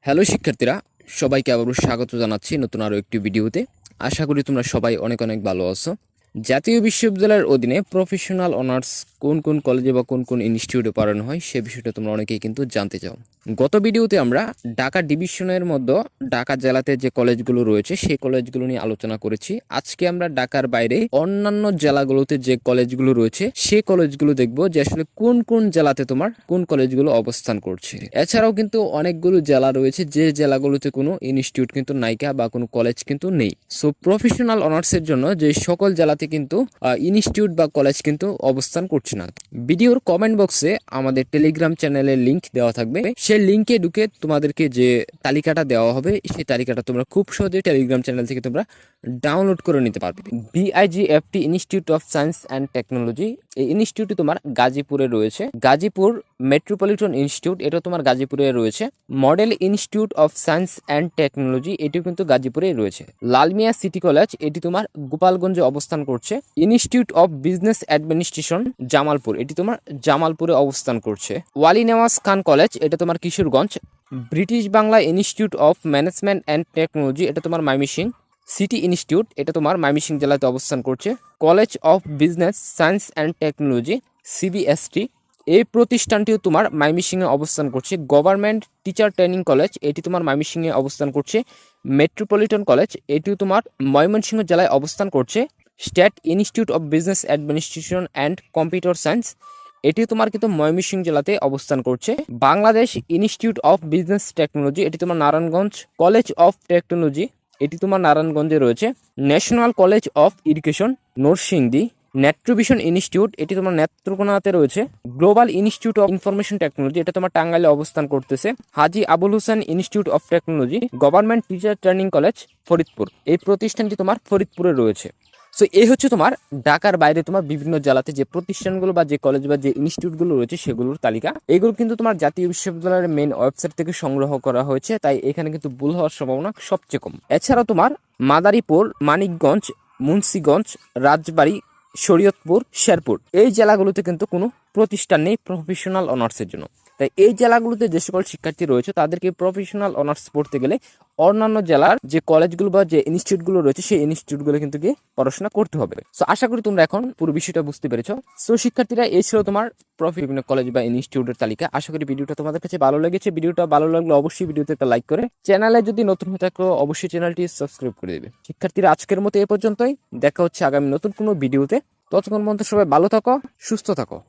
Hello শিক্ষার্থীরা, সবাইকে আবারও স্বাগত জানাচ্ছি নতুন আরও একটি ভিডিওতে। আশা করি তোমরা সবাই অনেক অনেক ভালো আছো। জাতীয় বিশ্ববিদ্যালয়ের অধীনে প্রফেশনাল অনার্স কোন কোন কলেজে বা কোন কোন ইনস্টিটিউটে পড়ানো হয় সে বিষয়টা তোমরা অনেকেই কিন্তু জানতে চাও। গত ভিডিওতে আমরা ঢাকা ডিভিশনের মধ্যে ঢাকা জেলাতে যে কলেজগুলো রয়েছে সেই কলেজগুলো নিয়ে আলোচনা করেছি। আজকে আমরা ঢাকার বাইরে অন্যান্য জেলাগুলোতে যে কলেজগুলো রয়েছে সেই কলেজগুলো দেখব যে আসলে কোন কোন জেলাতে তোমার কোন কলেজগুলো অবস্থান করছে। এছাড়াও কিন্তু অনেকগুলো জেলা রয়েছে যে জেলাগুলোতে কোনো ইনস্টিটিউট কিন্তু নাইকা বা কোনো কলেজ কিন্তু নেই। সো প্রফেশনাল অনার্সের জন্য যে সকল জেলাতে কিন্তু ইনস্টিটিউট বা কলেজ কিন্তু অবস্থান করছে না। ভিডিওর কমেন্ট বক্সে আমাদের টেলিগ্রাম চ্যানেলের লিংক দেওয়া থাকবে। সেই লিংকে ঢুকে তোমাদেরকে যে তালিকাটা দেওয়া হবে সেই তালিকাটা তোমরা খুব সহজে টেলিগ্রাম চ্যানেল থেকে তোমরা ডাউনলোড করে নিতে পারবে। BIGFT institute of science and technology, এই ইনস্টিটিউটটি তোমার গাজীপুরে রয়েছে। গাজীপুর মেট্রোপলিটন ইনস্টিটিউট, এটা তোমার গাজীপুরে রয়েছে। Model institute of science and technology, এটিও কিন্তু গাজীপুরেই রয়েছে। লালমিয়া সিটি কলেজ, এটি তোমার গোপালগঞ্জে অবস্থান করছে। Institute of business administration Jamalpur, এটি তোমার জামালপুরে অবস্থান করছে। ওয়ালি নেওয়াজ খান কলেজ, এটা তোমার Kishoreganj. British Bangla institute of management and technology, এটা তোমার ময়মনসিংহ। সিটি ইনস্টিটিউট, এটা তোমার ময়মনসিংহ জেলাতে অবস্থান করছে। College of business science and technology CBST, এই প্রতিষ্ঠানটিও তোমার ময়মনসিংহে অবস্থান করছে। গভর্নমেন্ট টিচার ট্রেনিং কলেজ, এটি তোমার ময়মনসিংহে অবস্থান করছে। মেট্রোপলিটন কলেজ, এটিও তোমার ময়মনসিংহ জেলায় অবস্থান করছে। State institute of business administration and computer science, এটি তোমার কিন্তু ময়মনসিংহ জেলাতে অবস্থান করছে। Bangladesh institute of business technology, এটি তোমার নারায়ণগঞ্জ। কলেজ অফ টেকনোলজি, এটি তোমার নারায়ণগঞ্জে রয়েছে। National college of education Narsingdi. Netrovision institute, এটি তোমার নেত্রকোনাতে রয়েছে। Global institute of information technology, এটা তোমার টাঙ্গাইলে অবস্থান করতেছে। Haji Abul Hossain institute of technology, government teacher training college Faridpur, এই প্রতিষ্ঠানটি তোমার ফরিদপুরে রয়েছে। সো এই হচ্ছে তোমার ঢাকার বাইরে তোমার বিভিন্ন জেলাতে যে প্রতিষ্ঠানগুলো বা যে কলেজ বা যে ইনস্টিটিউটগুলো রয়েছে সেগুলোর তালিকা। এগুলো কিন্তু তোমার জাতীয় বিশ্ববিদ্যালয়ের মেইন ওয়েবসাইট থেকে সংগ্রহ করা হয়েছে, তাই এখানে কিন্তু ভুল হওয়ার সম্ভাবনা সবচেয়ে কম। এছাড়াও তোমার মাদারীপুর, মানিকগঞ্জ, মুন্সিগঞ্জ, রাজবাড়ী, শরীয়তপুর, শেরপুর, এই জেলাগুলোতে কিন্তু কোনো প্রতিষ্ঠান নেই প্রফেশনাল অনার্সের জন্য। তাই এই জেলাগুলোতে যে সকল শিক্ষার্থী রয়েছে তাদেরকে প্রফেশনাল অনার্স পড়তে গেলে অন্যান্য জেলার যে কলেজগুলো বা যে ইনস্টিটিউটগুলো রয়েছে সেই ইনস্টিটিউটগুলো কিন্তু গিয়ে পড়াশোনা করতে হবে। সো আশা করি তোমরা এখন পুরো বিষয়টা বুঝতে পেরেছো। সো শিক্ষার্থীরা, এই ছিল তোমার বিভিন্ন কলেজ বা ইনস্টিটিউটের তালিকা। আশা করি ভিডিওটা তোমাদের কাছে ভালো লেগেছে। ভিডিওটা ভালো লাগলে অবশ্যই ভিডিওতে একটা লাইক করে, চ্যানেলে যদি নতুন হয়ে থাকো অবশ্যই চ্যানেলটি সাবস্ক্রাইব করে দেবে। শিক্ষার্থীরা, আজকের মতো এ পর্যন্তই। দেখা হচ্ছে আগামী নতুন কোনো ভিডিওতে। ততক্ষণ পর্যন্ত সবাই ভালো থাকো, সুস্থ থাকো।